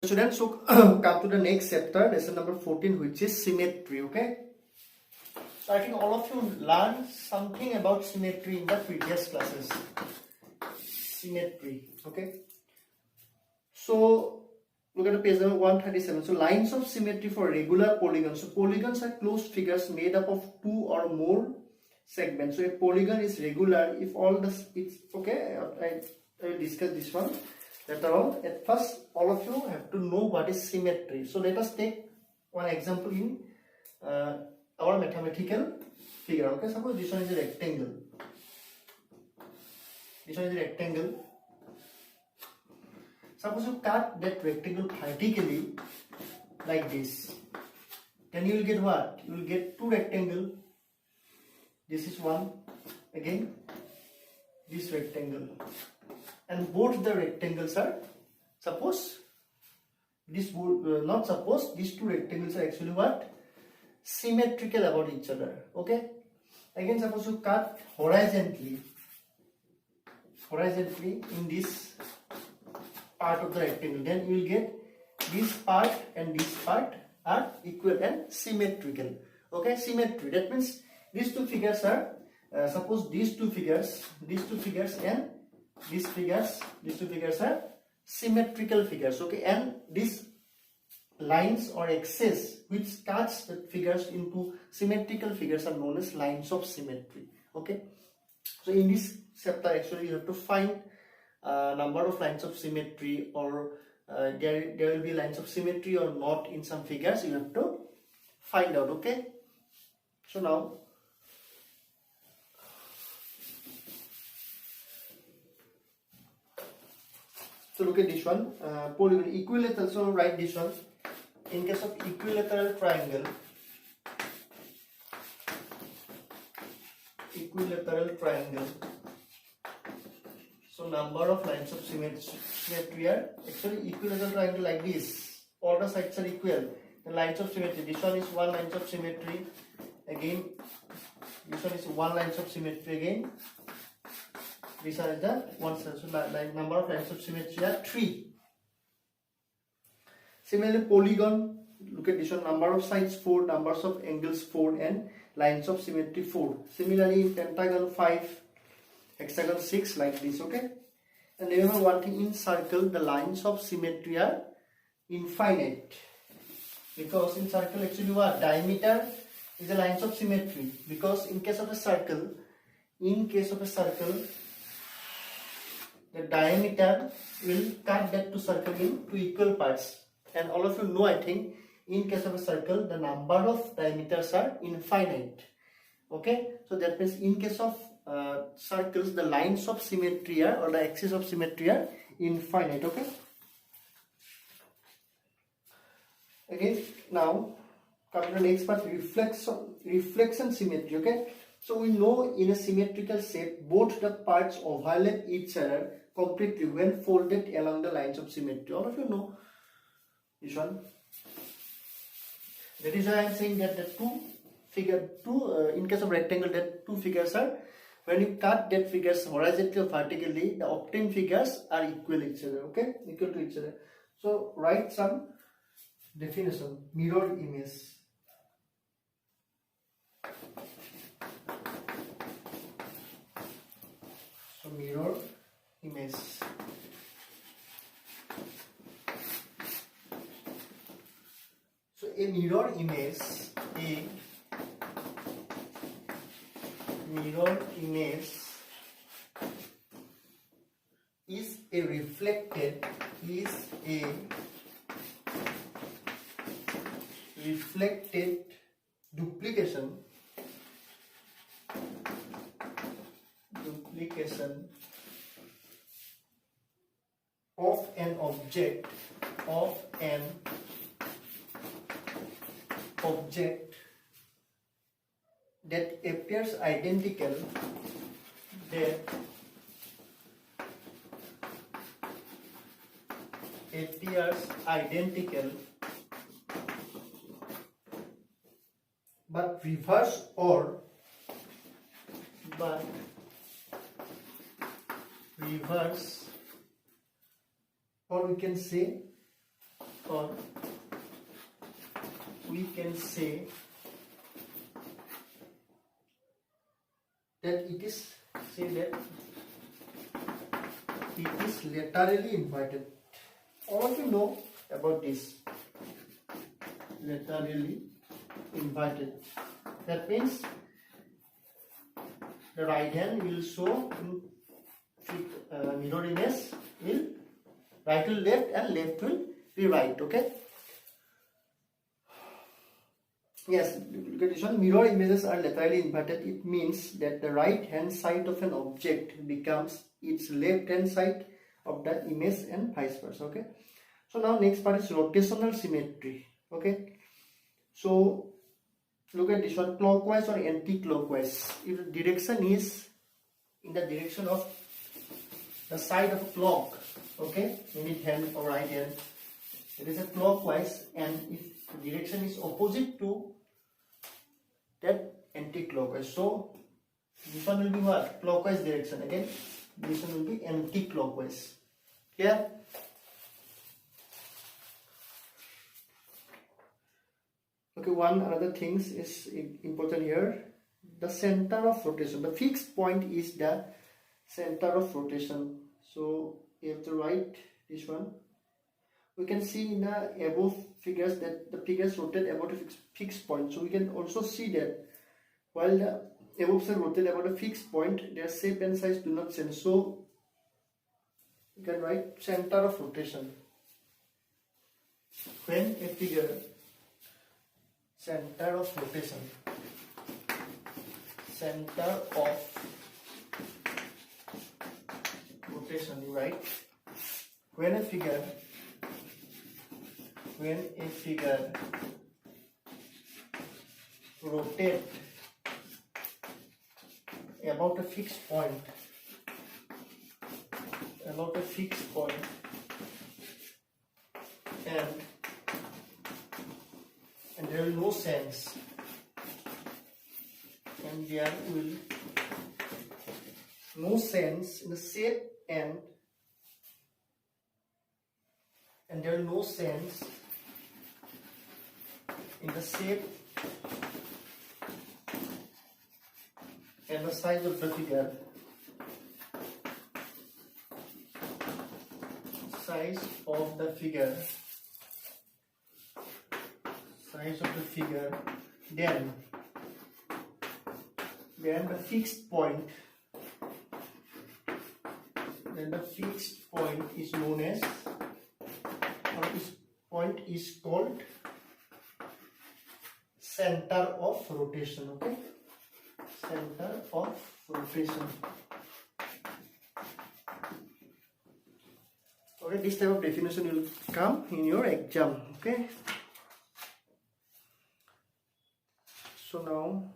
Students, so come to the next chapter, lesson number 14, which is symmetry. Okay, so I think all of you learned something about symmetry in the previous classes. Symmetry. Okay, so look at the page number 137. So lines of symmetry for regular polygons. So polygons are closed figures made up of two or more segments. So a polygon is regular if all the it's okay. I will discuss this one later on. At first, all of you have to know what is symmetry. So let us take one example in our mathematical figure. Okay, suppose this one is a rectangle. This one is a rectangle. Suppose you cut that rectangle vertically like this. Then you will get what? You will get two rectangles. This is one. Again, this rectangle. And both the rectangles are, suppose this not suppose these two rectangles are actually what? Symmetrical about each other. Okay, again suppose you cut horizontally in this part of the rectangle, then you will get this part and this part are equal and symmetrical. Okay, symmetry, that means these two figures are suppose these two figures and these two figures are symmetrical figures. Okay, and these lines or axes which cuts the figures into symmetrical figures are known as lines of symmetry. Okay, so in this chapter actually you have to find number of lines of symmetry, or there will be lines of symmetry or not in some figures. You have to find out. Okay, so now so look at this one, polygon equilateral. So write this one. In case of equilateral triangle, so number of lines of symmetry are actually equilateral triangle like this. All the sides are equal. The lines of symmetry. This one is one lines of symmetry. Again, this one is one lines of symmetry again. These are the one side. So number of lines of symmetry are 3. Similarly, polygon, look at this one, number of sides 4, numbers of angles 4, and lines of symmetry 4. Similarly, in pentagon 5, hexagon 6, like this. Okay, and remember one thing, in circle the lines of symmetry are infinite, because in circle actually what? Diameter is the lines of symmetry, because in case of a circle, the diameter will cut that to circle in two equal parts. And all of you know, I think, in case of a circle, the number of diameters are infinite. Okay, so that means in case of circles, the lines of symmetry are, or the axis of symmetry are infinite. Okay. Again, now come to the next part, reflection symmetry. Okay, so we know in a symmetrical shape, both the parts overlap each other completely when folded along the lines of symmetry. All of you know this one. That is why I am saying that the in case of rectangle, that two figures are, when you cut that figures horizontally or vertically, the obtained figures are equal each other. Okay, equal to each other. So write some definition. Mirror image. So mirror image. So a mirror image is a reflected duplication of an object that appears identical but reverse, or or we can say we can say that it is laterally inverted. All of you know about this, laterally inverted. That means the right hand will show in mirror image will right will left and left will be right. Okay. Yes, look at this one. Mirror images are laterally inverted. It means that the right hand side of an object becomes its left hand side of the image and vice versa. Okay. So now next part is rotational symmetry. Okay. So look at this one, clockwise or anti-clockwise. If the direction is in the direction of the side of a clock, okay, unit hand or right hand, it is a clockwise, and if the direction is opposite to that, anti-clockwise. So this one will be what? Clockwise direction. Again, this one will be anti-clockwise. Yeah. Okay, one another things is important here. The center of rotation. The fixed point is the center of rotation. So you have to write this one. We can see in the above figures that the figures rotate about a fixed point. So we can also see that while the above figures rotate about a fixed point, their shape and size do not change. So you can write center of rotation. When a figure center of rotation, you write when a figure rotate about a fixed point, and there will no sense, and there will no sense in the shape and there will no sense in the shape and the size of the figure. Then the fixed point is known as, or this point is called center of rotation. Okay, center of rotation. Okay, this type of definition will come in your exam. Okay, so now